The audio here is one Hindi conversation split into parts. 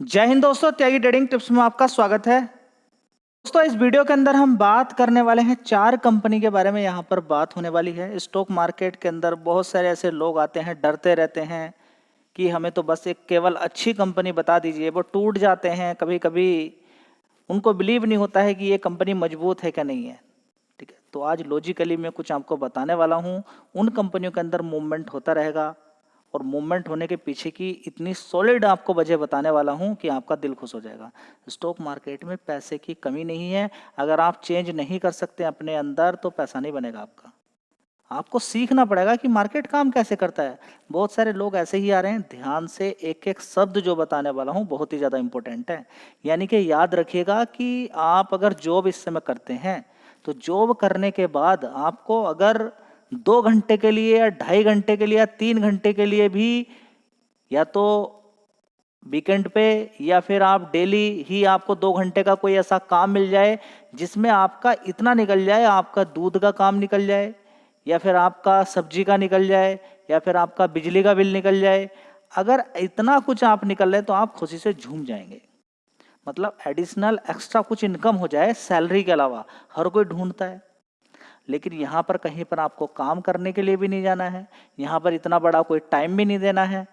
जय हिंद दोस्तों, त्यागी ट्रेडिंग टिप्स में आपका स्वागत है। दोस्तों, इस वीडियो के अंदर हम बात करने वाले हैं 4 कंपनी के बारे में। यहाँ पर बात होने वाली है। स्टॉक मार्केट के अंदर बहुत सारे ऐसे लोग आते हैं, डरते रहते हैं कि हमें तो बस एक केवल अच्छी कंपनी बता दीजिए। वो टूट जाते हैं कभी कभी, उनको बिलीव नहीं होता है कि ये कंपनी मजबूत है क्या नहीं है। ठीक है, तो आज लॉजिकली मैं कुछ आपको बताने वाला हूँ। उन कंपनियों के अंदर मूवमेंट होता रहेगा और मूवमेंट होने के पीछे की इतनी सॉलिड आपको वजह बताने वाला हूं कि आपका दिल खुश हो जाएगा। स्टॉक मार्केट में पैसे की कमी नहीं है। अगर आप चेंज नहीं कर सकते अपने अंदर तो पैसा नहीं बनेगा आपका। आपको सीखना पड़ेगा कि मार्केट काम कैसे करता है। बहुत सारे लोग ऐसे ही आ रहे हैं। ध्यान से एक एक शब्द जो बताने वाला हूं बहुत ही ज़्यादा इंपॉर्टेंट है। यानी कि याद रखिएगा कि आप अगर जॉब इस समय करते हैं तो जॉब करने के बाद आपको अगर 2 घंटे के लिए या 2.5 घंटे के लिए या 3 घंटे के लिए भी, या तो वीकेंड पे या फिर आप डेली ही आपको 2 घंटे का कोई ऐसा काम मिल जाए जिसमें आपका इतना निकल जाए, आपका दूध का काम निकल जाए या फिर आपका सब्जी का निकल जाए या फिर आपका बिजली का बिल निकल जाए। अगर इतना कुछ आप निकल रहे तो आप खुशी से झूम जाएंगे। मतलब एडिशनल एक्स्ट्रा कुछ इनकम हो जाए सैलरी के अलावा, हर कोई ढूंढता है। लेकिन यहाँ पर कहीं पर आपको काम करने के लिए भी नहीं जाना है, यहाँ पर इतना बड़ा कोई टाइम भी नहीं देना है,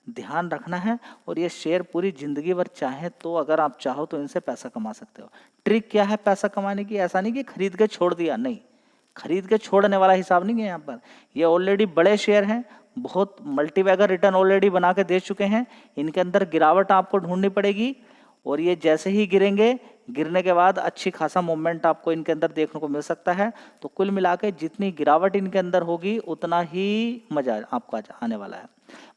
ध्यान रखना है। और ये शेयर पूरी जिंदगी भर चाहे तो, अगर आप चाहो तो इनसे पैसा कमा सकते हो। ट्रिक क्या है पैसा कमाने की? ऐसा नहीं कि खरीद के छोड़ दिया, नहीं, खरीद के छोड़ने वाला हिसाब नहीं है यहाँ पर। ये ऑलरेडी बड़े शेयर हैं, बहुत मल्टीबैगर रिटर्न ऑलरेडी बना के दे चुके हैं। इनके अंदर गिरावट आपको ढूंढनी पड़ेगी और ये जैसे ही गिरेंगे, गिरने के बाद अच्छी खासा मूवमेंट आपको इनके अंदर देखने को मिल सकता है। तो कुल मिला के जितनी गिरावट इनके अंदर होगी उतना ही मजा आपको आने वाला है।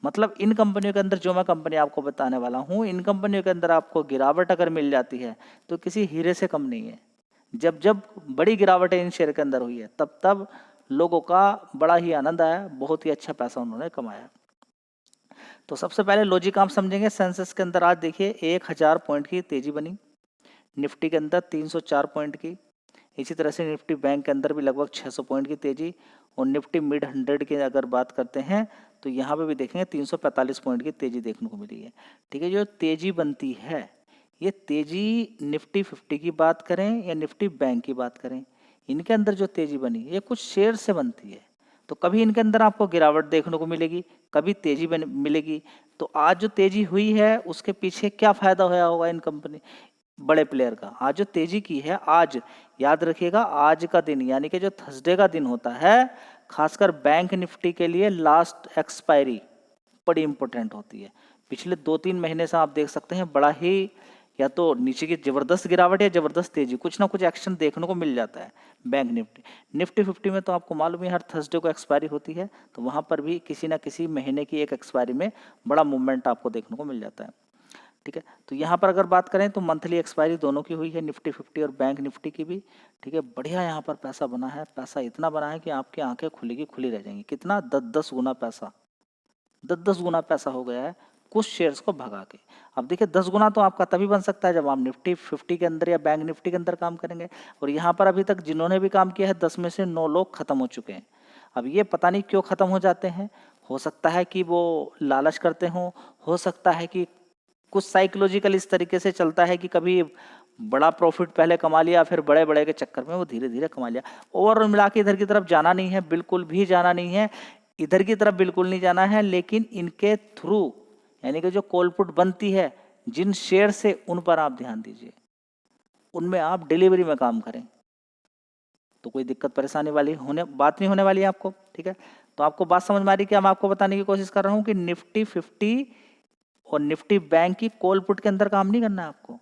मतलब इन कंपनियों के अंदर जो मैं कंपनी आपको बताने वाला हूँ, इन कंपनियों के अंदर आपको गिरावट अगर मिल जाती है तो किसी हीरे से कम नहीं है। जब जब बड़ी गिरावट इन शेयर के अंदर हुई है तब तब लोगों का बड़ा ही आनंद आया, बहुत ही अच्छा पैसा उन्होंने कमाया। तो सबसे पहले लॉजिक आप समझेंगे। सेंसेक्स के अंदर आज देखिए 1000 पॉइंट की तेजी बनी, निफ्टी के अंदर 304 पॉइंट की, इसी तरह से निफ्टी बैंक के अंदर भी लगभग 600 पॉइंट की तेजी। और निफ्टी मिड 100 की अगर बात करते हैं तो यहाँ पे भी देखेंगे 345 पॉइंट की तेजी देखने को मिली है। ठीक है, जो तेजी बनती है ये तेजी निफ्टी 50 की बात करें या निफ्टी बैंक की बात करें, इनके अंदर जो तेजी बनी ये कुछ शेयर से बनती है। तो कभी इनके अंदर आपको गिरावट देखने को मिलेगी, कभी तेजी मिलेगी। तो आज जो तेजी हुई है उसके पीछे क्या फायदा होया होगा इन कंपनी बड़े प्लेयर का? आज जो तेजी की है, आज याद रखिएगा आज का दिन यानी कि जो थर्सडे का दिन होता है, खासकर बैंक निफ्टी के लिए लास्ट एक्सपायरी बड़ी इंपॉर्टेंट होती है। पिछले 2-3 महीने से आप देख सकते हैं बड़ा ही या तो नीचे की जबरदस्त गिरावट या जबरदस्त तेजी, कुछ ना कुछ एक्शन देखने को मिल जाता है। बैंक निफ्टी 50 में तो आपको मालूम है हर थर्सडे को एक्सपायरी होती है, तो वहां पर भी किसी ना किसी महीने की एक एक्सपायरी में बड़ा मूवमेंट आपको देखने को मिल जाता है। ठीक है, तो यहाँ पर अगर बात करें तो मंथली एक्सपायरी दोनों की हुई है, निफ्टी 50 और बैंक निफ्टी की भी। ठीक है, बढ़िया यहाँ पर पैसा बना है। पैसा इतना बना है कि आपकी आंखें खुलेगी खुली रह जाएंगी। कितना? 10-10 गुना पैसा, 10-10 गुना पैसा हो गया है कुछ शेयर्स को भगा के। अब देखिए 10 गुना तो आपका तभी बन सकता है जब आप निफ्टी 50 के अंदर या बैंक निफ्टी के अंदर काम करेंगे। और यहाँ पर अभी तक जिन्होंने भी काम किया है 10 में से 9 लोग खत्म हो चुके हैं। अब ये पता नहीं क्यों खत्म हो जाते हैं। हो सकता है कि वो लालच करते हों, हो सकता है कि कुछ साइकोलॉजिकल इस तरीके से चलता है कि कभी बड़ा प्रॉफिट पहले कमा लिया, फिर बड़े बड़े के चक्कर में वो धीरे धीरे कमा लिया। ओवरऑल मिला के इधर की तरफ जाना नहीं है, बिल्कुल भी जाना नहीं है, इधर की तरफ बिल्कुल नहीं जाना है। लेकिन इनके थ्रू यानी कि जो कॉल पुट बनती है जिन शेयर से, उन पर आप ध्यान दीजिए, उनमें आप डिलीवरी में काम करें तो कोई दिक्कत परेशानी वाली बात नहीं होने वाली है आपको। ठीक है, तो आपको बात समझ में आ रही कि मैं आपको बताने की कोशिश कर रहा हूं कि निफ्टी 50 और निफ्टी बैंक की कॉल पुट के अंदर काम नहीं करना है आपको।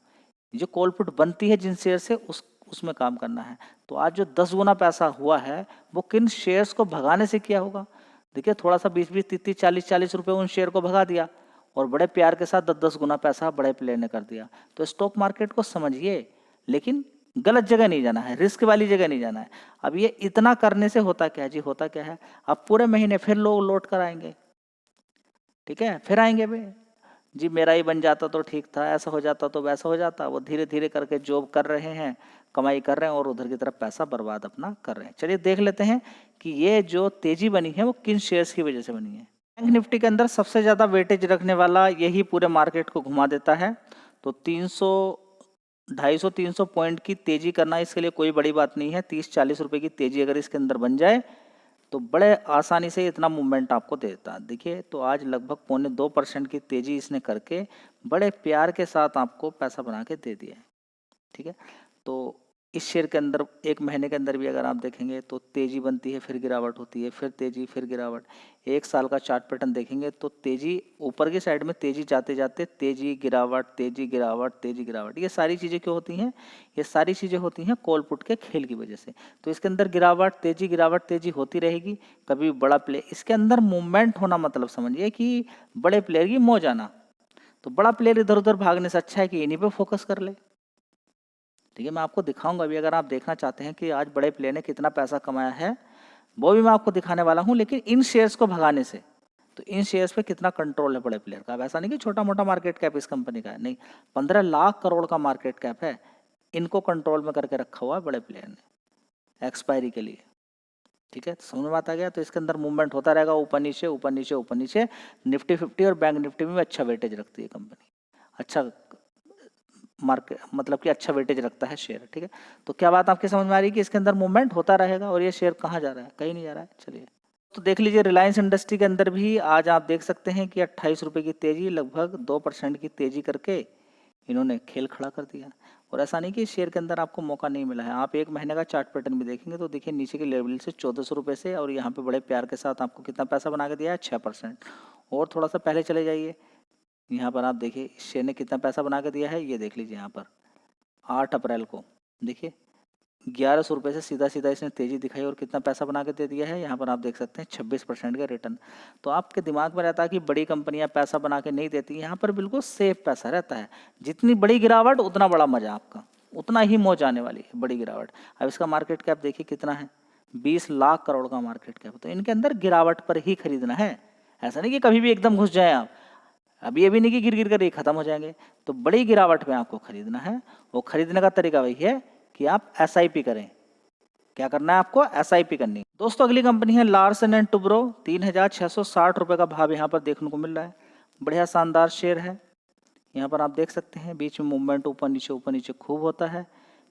जो कॉल पुट बनती है जिन शेयर से उसमें काम करना है। तो आज जो 10 गुना पैसा हुआ है वो किन शेयर्स को भगाने से किया होगा? देखिए थोड़ा सा 20-20, 30-30, 40-40 रुपए उन शेयर को भगा दिया और बड़े प्यार के साथ 10-10 गुना पैसा बड़े प्लेयर ने कर दिया। तो स्टॉक मार्केट को समझिए, लेकिन गलत जगह नहीं जाना है, रिस्क वाली जगह नहीं जाना है। अब ये इतना करने से होता क्या जी? होता क्या है, अब पूरे महीने फिर लोग लौट कर आएंगे। ठीक है, फिर आएंगे भाई जी मेरा ही बन जाता तो ठीक था, ऐसा हो जाता तो वैसा हो जाता। वो धीरे धीरे करके जॉब कर रहे हैं, कमाई कर रहे हैं और उधर की तरफ पैसा बर्बाद अपना कर रहे हैं। चलिए देख लेते हैं कि ये जो तेजी बनी है वो किन शेयर्स की वजह से बनी है। बैंक निफ्टी के अंदर सबसे ज्यादा वेटेज रखने वाला यही पूरे मार्केट को घुमा देता है तो 300 250-300 पॉइंट की तेजी करना इसके लिए कोई बड़ी बात नहीं है। 30-40 रुपए की तेजी अगर इसके अंदर बन जाए तो बड़े आसानी से इतना मूवमेंट आपको देता है। देखिए तो आज लगभग 1.25% की तेजी इसने करके बड़े प्यार के साथ आपको पैसा बना के दे दिया है। ठीक है, तो इस शेयर के अंदर एक महीने के अंदर भी अगर आप देखेंगे तो तेजी बनती है, फिर गिरावट होती है, फिर तेजी, फिर गिरावट। एक साल का चार्ट पैटर्न देखेंगे तो तेजी ऊपर की साइड में तेजी जाते जाते तेजी गिरावट, तेजी गिरावट, तेजी गिरावट। ये सारी चीज़ें क्यों होती हैं? ये सारी चीज़ें होती हैं कॉल पुट के खेल की वजह से। तो इसके अंदर गिरावट, तेजी होती रहेगी। कभी बड़ा प्ले इसके अंदर मूवमेंट होना मतलब समझिए कि बड़े प्लेयर की मौज आना। तो बड़ा प्लेयर इधर उधर भागने से अच्छा है कि इन्हीं पे फोकस कर ले। ठीक है, मैं आपको दिखाऊंगा अभी, अगर आप देखना चाहते हैं कि आज बड़े प्लेयर ने कितना पैसा कमाया है वो भी मैं आपको दिखाने वाला हूं, लेकिन इन शेयर्स को भगाने से। तो इन शेयर्स पे कितना कंट्रोल है बड़े प्लेयर का। अब ऐसा नहीं कि छोटा मोटा मार्केट कैप इस कंपनी का है, नहीं, 15 लाख करोड़ का मार्केट कैप है। इनको कंट्रोल में करके रखा हुआ है बड़े प्लेयर ने एक्सपायरी के लिए। ठीक है, समझ में बात आ गया। तो इसके अंदर मूवमेंट होता रहेगा, ऊपर नीचे ऊपर नीचे ऊपर नीचे। निफ्टी 50 और बैंक निफ्टी में अच्छा वेटेज रखती है कंपनी, अच्छा मार्केट मतलब कि अच्छा वेटेज रखता है शेयर। ठीक है, तो क्या बात आपकी समझ में आ रही है कि इसके अंदर मूवमेंट होता रहेगा और ये शेयर कहाँ जा रहा है? कहीं नहीं जा रहा है। चलिए तो देख लीजिए, रिलायंस इंडस्ट्री के अंदर भी आज आप देख सकते हैं कि 28 रुपये की तेजी, लगभग 2% की तेजी करके इन्होंने खेल खड़ा कर दिया। और ऐसा नहीं कि शेयर के अंदर आपको मौका नहीं मिला है। आप एक महीने का चार्ट पैटर्न भी देखेंगे तो देखिए नीचे के लेवल से 1400 रुपये से, और यहाँ पे बड़े प्यार के साथ आपको कितना पैसा बना के दिया है? 6%। और थोड़ा सा पहले चले जाइए, यहाँ पर आप देखिए इस शेयर ने कितना पैसा बना के दिया है। ये देख लीजिए यहाँ पर 8 अप्रैल को देखिए 1100 रुपये से सीधा सीधा इसने तेजी दिखाई और कितना पैसा बना के दे दिया है। यहाँ पर आप देख सकते हैं 26% का रिटर्न। तो आपके दिमाग में रहता है कि बड़ी कंपनियां पैसा बना के नहीं देती, यहाँ पर बिल्कुल सेफ पैसा रहता है। जितनी बड़ी गिरावट उतना बड़ा मजा आपका, उतना ही मौज आने वाली है बड़ी गिरावट। अब इसका मार्केट कैप देखिए कितना है, 20 लाख करोड़ का मार्केट कैप। तो इनके अंदर गिरावट पर ही खरीदना है, ऐसा नहीं कि कभी भी एकदम घुस जाए आप। अभी अभी नहीं कि गिर गिर कर ये खत्म हो जाएंगे। तो बड़ी गिरावट में आपको खरीदना है। वो खरीदने का तरीका वही है कि आप SIP करें। क्या करना है आपको? SIP करनी है। दोस्तों अगली कंपनी है लार्सन एंड टुब्रो। 3660 रुपये का भाव यहाँ पर देखने को मिल रहा है। बढ़िया शानदार शेयर है। यहाँ पर आप देख सकते हैं बीच में मूवमेंट ऊपर नीचे खूब होता है।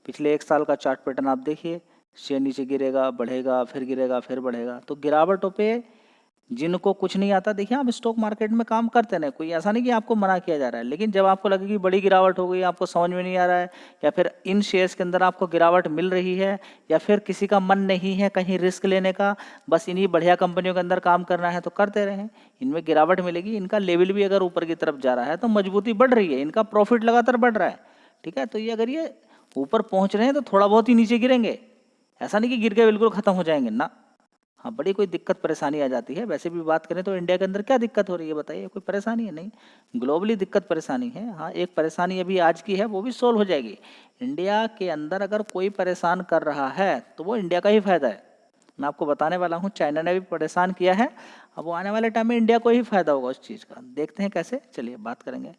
पिछले एक साल का चार्ट पैटर्न आप देखिए, शेयर नीचे गिरेगा, बढ़ेगा, फिर गिरेगा, फिर बढ़ेगा। तो गिरावटों पे जिनको कुछ नहीं आता, देखिए आप स्टॉक मार्केट में काम करते हैं, कोई ऐसा नहीं कि आपको मना किया जा रहा है, लेकिन जब आपको लगे कि बड़ी गिरावट हो गई, आपको समझ में नहीं आ रहा है, या फिर इन शेयर्स के अंदर आपको गिरावट मिल रही है, या फिर किसी का मन नहीं है कहीं रिस्क लेने का, बस इन्हीं बढ़िया कंपनियों के अंदर काम करना है, तो करते रहें। इनमें गिरावट मिलेगी, इनका लेवल भी अगर ऊपर की तरफ जा रहा है तो मजबूती बढ़ रही है, इनका प्रॉफिट लगातार बढ़ रहा है। ठीक है, तो ये अगर ये ऊपर पहुंच रहे हैं तो थोड़ा बहुत ही नीचे गिरेंगे, ऐसा नहीं कि गिर के बिल्कुल खत्म हो जाएंगे ना। हाँ, बड़ी कोई दिक्कत परेशानी आ जाती है। वैसे भी बात करें तो इंडिया के अंदर क्या दिक्कत हो रही है बताइए? कोई परेशानी है नहीं, ग्लोबली दिक्कत परेशानी है। हाँ, एक परेशानी अभी आज की है, वो भी सोल्व हो जाएगी। इंडिया के अंदर अगर कोई परेशान कर रहा है तो वो इंडिया का ही फायदा है। मैं आपको बताने वाला हूँ, चाइना ने भी परेशान किया है, अब वो आने वाले टाइम में इंडिया को ही फायदा होगा उस चीज़ का। देखते हैं कैसे, चलिए बात करेंगे।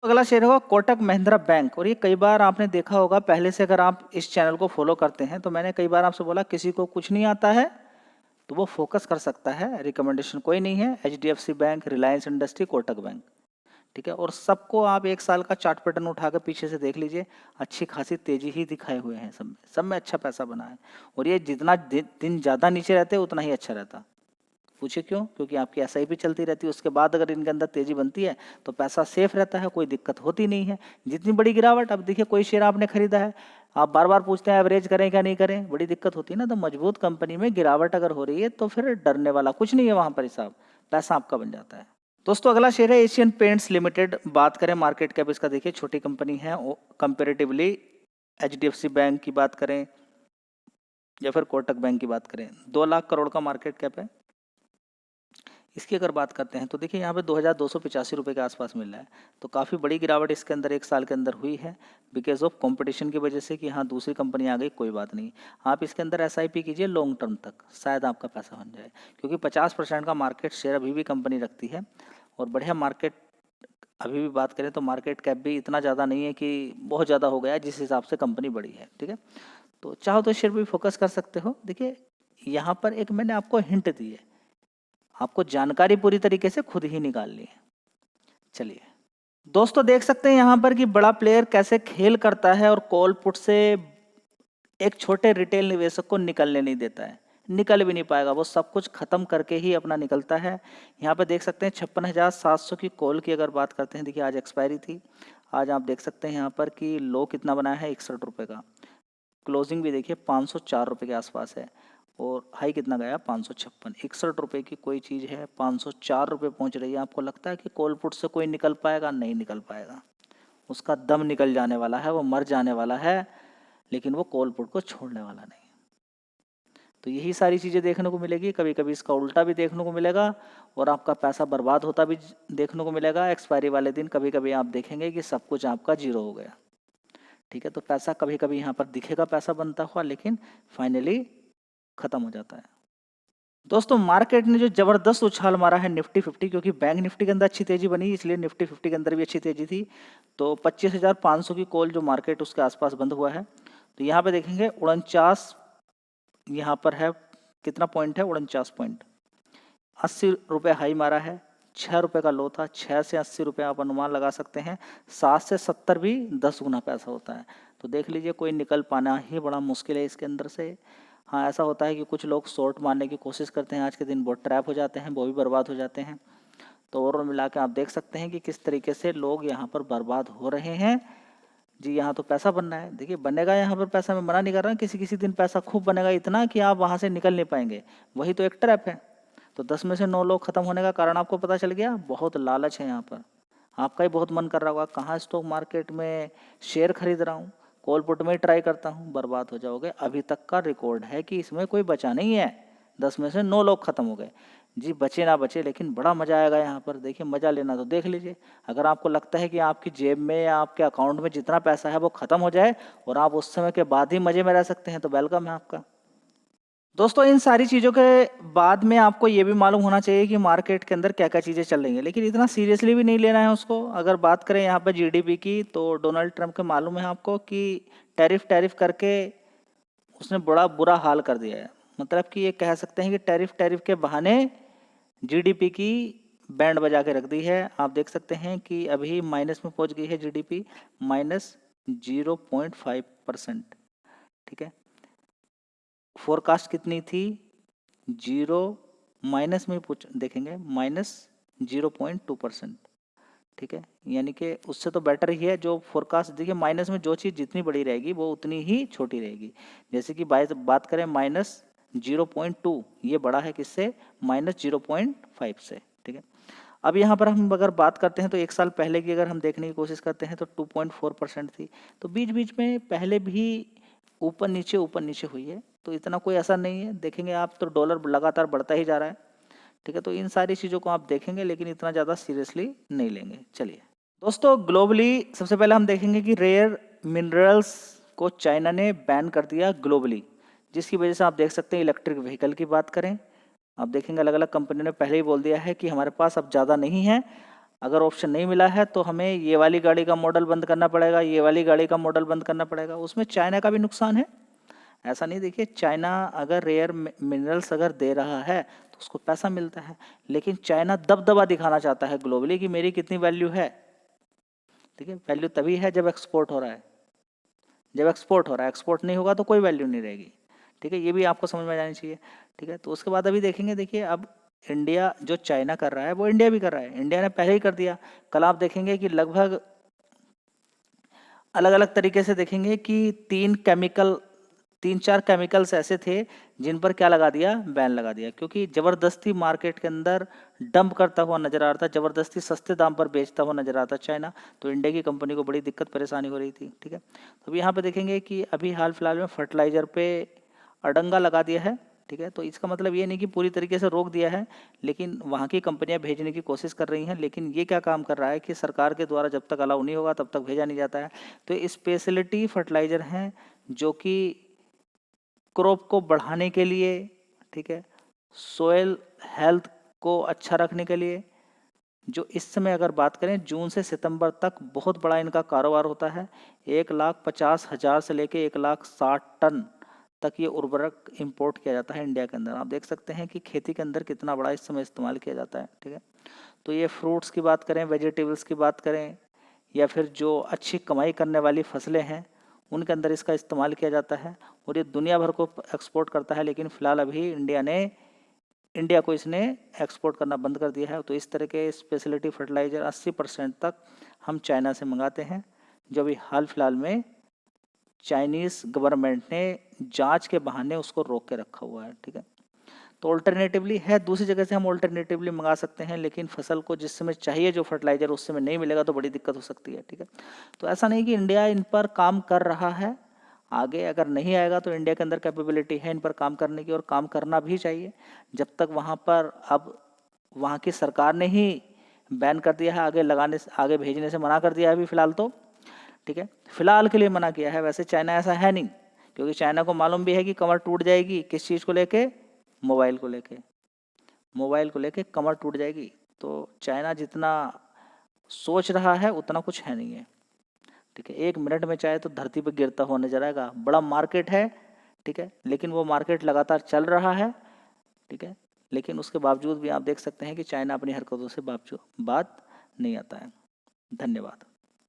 अगला शेयर होगा कोटक महिंद्रा बैंक। और ये कई बार आपने देखा होगा, पहले से अगर आप इस चैनल को फॉलो करते हैं तो मैंने कई बार आपसे बोला किसी को कुछ नहीं आता है तो वो फोकस कर सकता है, रिकमेंडेशन कोई नहीं है। HDFC bank, Reliance industry, Kotak bank. ठीक है, और सबको आप एक साल का चार्ट पैटर्न उठा कर पीछे से देख लीजिए, अच्छी खासी तेजी ही दिखाए हुए हैं सब में अच्छा पैसा बना है। और ये जितना दिन ज़्यादा नीचे रहते उतना ही अच्छा रहता। पूछिए क्यों? क्योंकि आपकी SIP चलती रहती है, उसके बाद अगर इनके अंदर तेजी बनती है तो पैसा सेफ रहता है, कोई दिक्कत होती नहीं है। जितनी बड़ी गिरावट, अब देखिए कोई शेयर आपने खरीदा है, आप बार बार पूछते हैं एवरेज करें क्या नहीं करें, बड़ी दिक्कत होती है ना। तो मजबूत कंपनी में गिरावट अगर हो रही है तो फिर डरने वाला कुछ नहीं है वहां पर, हिसाब पैसा आपका बन जाता है। दोस्तों अगला शेयर है एशियन पेंट्स लिमिटेड। बात करें मार्केट कैप इसका, देखिए छोटी कंपनी है कंपेरेटिवली। HDFC बैंक की बात करें या फिर कोटक बैंक की बात करें, 2 लाख करोड़ का मार्केट कैप है। इसकी अगर बात करते हैं तो देखिए यहाँ पे 2285 रुपये के आसपास मिल रहा है। तो काफ़ी बड़ी गिरावट इसके अंदर एक साल के अंदर हुई है, बिकॉज ऑफ कंपटीशन की वजह से कि हाँ दूसरी कंपनी आ गई, कोई बात नहीं। आप इसके अंदर SIP कीजिए लॉन्ग टर्म तक, शायद आपका पैसा बन जाए, क्योंकि 50% का मार्केट शेयर अभी भी कंपनी रखती है। और बढ़िया मार्केट, अभी भी बात करें तो मार्केट कैप भी इतना ज़्यादा नहीं है कि बहुत ज़्यादा हो गया जिस हिसाब से कंपनी बड़ी है। ठीक है, तो चाहो तो शेयर भी फोकस कर सकते हो। देखिए यहाँ पर एक मैंने आपको हिंट दी है, आपको जानकारी पूरी तरीके से खुद ही निकालनी है। चलिए दोस्तों देख सकते हैं यहाँ पर कि बड़ा प्लेयर कैसे खेल करता है और कॉल पुट से एक छोटे रिटेल निवेशक को निकलने नहीं देता है। निकल भी नहीं पाएगा, वो सब कुछ खत्म करके ही अपना निकलता है। यहाँ पे देख सकते हैं 56,700 की कॉल की अगर बात करते हैं, देखिए आज एक्सपायरी थी। आज आप देख सकते हैं यहाँ पर कि लो कितना बना है, 61 रुपये का। क्लोजिंग भी देखिए 504 रुपये के आसपास है और हाई कितना गया, 556। 61 रुपये की कोई चीज़ है 504 रुपये पहुँच रही है। आपको लगता है कि कॉल पुट से कोई निकल पाएगा? नहीं निकल पाएगा। उसका दम निकल जाने वाला है, वो मर जाने वाला है, लेकिन वो कॉल पुट को छोड़ने वाला नहीं। तो यही सारी चीज़ें देखने को मिलेगी। कभी कभी इसका उल्टा भी देखने को मिलेगा और आपका पैसा बर्बाद होता भी देखने को मिलेगा। एक्सपायरी वाले दिन कभी कभी आप देखेंगे कि सब कुछ आपका जीरो हो गया। ठीक है, तो पैसा कभी कभी यहाँ पर दिखेगा पैसा बनता हुआ, लेकिन फाइनली खत्म हो जाता है। दोस्तों मार्केट ने जो जबरदस्त उछाल मारा है निफ्टी 50, क्योंकि बैंक निफ्टी के अंदर अच्छी तेजी बनी, इसलिए निफ्टी 50 के अंदर भी अच्छी तेजी थी। तो 25,500 की कॉल जो मार्केट उसके आसपास बंद हुआ है। तो यहाँ पे देखेंगे 49, यहाँ पर है कितना पॉइंट है, 49 पॉइंट। 80 रुपये हाई मारा है, 6 रुपये का लो था। 6 से 80 रुपये आप अनुमान लगा सकते हैं। 7 से 70 भी 10 गुना पैसा होता है। तो देख लीजिए कोई निकल पाना ही बड़ा मुश्किल है इसके अंदर से। हाँ ऐसा होता है कि कुछ लोग शॉर्ट मारने की कोशिश करते हैं, आज के दिन बहुत ट्रैप हो जाते हैं, वो भी बर्बाद हो जाते हैं। तो ओवरऑल मिला के आप देख सकते हैं कि किस तरीके से लोग यहाँ पर बर्बाद हो रहे हैं। जी यहाँ तो पैसा बनना है, देखिए बनेगा यहाँ पर पैसा, मैं मना नहीं कर रहा, किसी किसी दिन पैसा खूब बनेगा, इतना कि आप वहाँ से निकल नहीं पाएंगे। वही तो एक ट्रैप है। तो 10 में से 9 लोग खत्म होने का कारण आपको पता चल गया। बहुत लालच है यहाँ पर। आपका ही बहुत मन कर रहा होगा कहाँ स्टॉक मार्केट में शेयर खरीद रहा हूँ, कॉल पुट में ही ट्राई करता हूँ। बर्बाद हो जाओगे। अभी तक का रिकॉर्ड है कि इसमें कोई बचा नहीं है। 10 में से 9 लोग खत्म हो गए। जी बचे ना बचे, लेकिन बड़ा मजा आएगा यहाँ पर। देखिए मजा लेना तो देख लीजिए। अगर आपको लगता है कि आपकी जेब में या आपके अकाउंट में जितना पैसा है वो खत्म हो जाए और आप उस समय के बाद ही मजे में रह सकते हैं, तो वेलकम है आपका। दोस्तों इन सारी चीज़ों के बाद में आपको ये भी मालूम होना चाहिए कि मार्केट के अंदर क्या क्या चीज़ें चल रही हैं, लेकिन इतना सीरियसली भी नहीं लेना है उसको। अगर बात करें यहाँ पर जीडीपी की, तो डोनाल्ड ट्रंप के मालूम है आपको कि टैरिफ टैरिफ करके उसने बड़ा बुरा हाल कर दिया है। मतलब कि ये कह सकते हैं कि टैरिफ टैरिफ के बहाने जीडीपी की बैंड बजा के रख दी है। आप देख सकते हैं कि अभी माइनस में पहुंच गई है जीडीपी, -0.5%। ठीक है, फोरकास्ट कितनी थी, 0 माइनस में देखेंगे -0.2%। ठीक है, यानी कि उससे तो बेटर ही है। जो फोरकास्ट देखिए, माइनस में जो चीज़ जितनी बड़ी रहेगी वो उतनी ही छोटी रहेगी। जैसे कि बात करें -0.2, ये बड़ा है किससे, -0.5 से। ठीक है, अब यहाँ पर हम अगर बात करते हैं तो एक साल पहले की अगर हम देखने की कोशिश करते हैं तो 2.4% थी। तो बीच बीच में पहले भी ऊपर नीचे हुई है, तो इतना कोई ऐसा नहीं है। देखेंगे आप तो डॉलर लगातार बढ़ता ही जा रहा है। ठीक है, तो इन सारी चीज़ों को आप देखेंगे, लेकिन इतना ज़्यादा सीरियसली नहीं लेंगे। चलिए दोस्तों, ग्लोबली सबसे पहले हम देखेंगे कि रेयर मिनरल्स को चाइना ने बैन कर दिया ग्लोबली, जिसकी वजह से आप देख सकते हैं इलेक्ट्रिक व्हीकल की बात करें, आप देखेंगे अलग अलग कंपनियों ने पहले ही बोल दिया है कि हमारे पास अब ज़्यादा नहीं है। अगर ऑप्शन नहीं मिला है तो हमें ये वाली गाड़ी का मॉडल बंद करना पड़ेगा, ये वाली गाड़ी का मॉडल बंद करना पड़ेगा। उसमें चाइना का भी नुकसान है, ऐसा नहीं। देखिए चाइना अगर रेयर मिनरल्स अगर दे रहा है तो उसको पैसा मिलता है, लेकिन चाइना दबदबा दिखाना चाहता है ग्लोबली कि मेरी कितनी वैल्यू है। ठीक है, वैल्यू तभी है जब एक्सपोर्ट हो रहा है। जब एक्सपोर्ट हो रहा है, एक्सपोर्ट नहीं होगा तो कोई वैल्यू नहीं रहेगी। ठीक है, ये भी आपको समझ में जानी चाहिए। ठीक है, तो उसके बाद अभी देखेंगे, देखिए अब इंडिया जो चाइना कर रहा है वो इंडिया भी कर रहा है। इंडिया ने पहले ही कर दिया। कल आप देखेंगे कि लगभग अलग अलग तरीके से देखेंगे कि 3-4 केमिकल्स ऐसे थे जिन पर क्या लगा दिया, बैन लगा दिया, क्योंकि ज़बरदस्ती मार्केट के अंदर डंप करता हुआ नजर आ रहा था, ज़बरदस्ती सस्ते दाम पर बेचता हुआ नजर आता चाइना। तो इंडिया की कंपनी को बड़ी दिक्कत परेशानी हो रही थी। ठीक है, तो अब यहाँ पे देखेंगे कि अभी हाल फिलहाल में फर्टिलाइजर पे अड़ंगा लगा दिया है। ठीक है, तो इसका मतलब ये नहीं कि पूरी तरीके से रोक दिया है, लेकिन वहाँ की कंपनियां भेजने की कोशिश कर रही हैं। लेकिन ये क्या काम कर रहा है कि सरकार के द्वारा जब तक अलाउ नहीं होगा तब तक भेजा नहीं जाता है। तो स्पेशलिटी फर्टिलाइजर हैं जो कि क्रॉप को बढ़ाने के लिए, ठीक है, सोयल हेल्थ को अच्छा रखने के लिए, जो इस समय अगर बात करें जून से सितंबर तक बहुत बड़ा इनका कारोबार होता है। 1,50,000 से लेके 1,60,000 टन तक ये उर्वरक इंपोर्ट किया जाता है इंडिया के अंदर। आप देख सकते हैं कि खेती के अंदर कितना बड़ा इस समय इस्तेमाल किया जाता है। ठीक है, तो ये फ्रूट्स की बात करें, वेजिटेबल्स की बात करें, या फिर जो अच्छी कमाई करने वाली फसलें हैं उनके अंदर इसका इस्तेमाल किया जाता है और ये दुनिया भर को एक्सपोर्ट करता है। लेकिन फ़िलहाल अभी इंडिया को इसने एक्सपोर्ट करना बंद कर दिया है। तो इस तरह के स्पेशलिटी फर्टिलाइज़र 80% तक हम चाइना से मंगाते हैं, जो अभी हाल फिलहाल में चाइनीज़ गवर्नमेंट ने जांच के बहाने उसको रोक के रखा हुआ है। ठीक है, तो ऑल्टरनेटिवली है, दूसरी जगह से हम ऑल्टरनेटिवली मंगा सकते हैं, लेकिन फसल को जिस समय चाहिए जो फर्टिलाइज़र उस समय नहीं मिलेगा तो बड़ी दिक्कत हो सकती है। ठीक है, तो ऐसा नहीं कि इंडिया इन पर काम कर रहा है, आगे अगर नहीं आएगा तो इंडिया के अंदर कैपेबिलिटी है इन पर काम करने की और काम करना भी चाहिए। जब तक वहाँ पर अब वहाँ की सरकार ने ही बैन कर दिया है, आगे भेजने से मना कर दिया है अभी फ़िलहाल तो। ठीक है, फिलहाल के लिए मना किया है, वैसे चाइना ऐसा है नहीं, क्योंकि चाइना को मालूम भी है कि कमर टूट जाएगी। किस चीज़ को लेके? मोबाइल को लेके कमर टूट जाएगी। तो चाइना जितना सोच रहा है उतना कुछ है नहीं है। ठीक है, 1 मिनट में चाहे तो धरती पर गिरता हुआ नजर आएगा। बड़ा मार्केट है, ठीक है, लेकिन वो मार्केट लगातार चल रहा है। ठीक है, लेकिन उसके बावजूद भी आप देख सकते हैं कि चाइना अपनी हरकतों से बात नहीं आता है। धन्यवाद।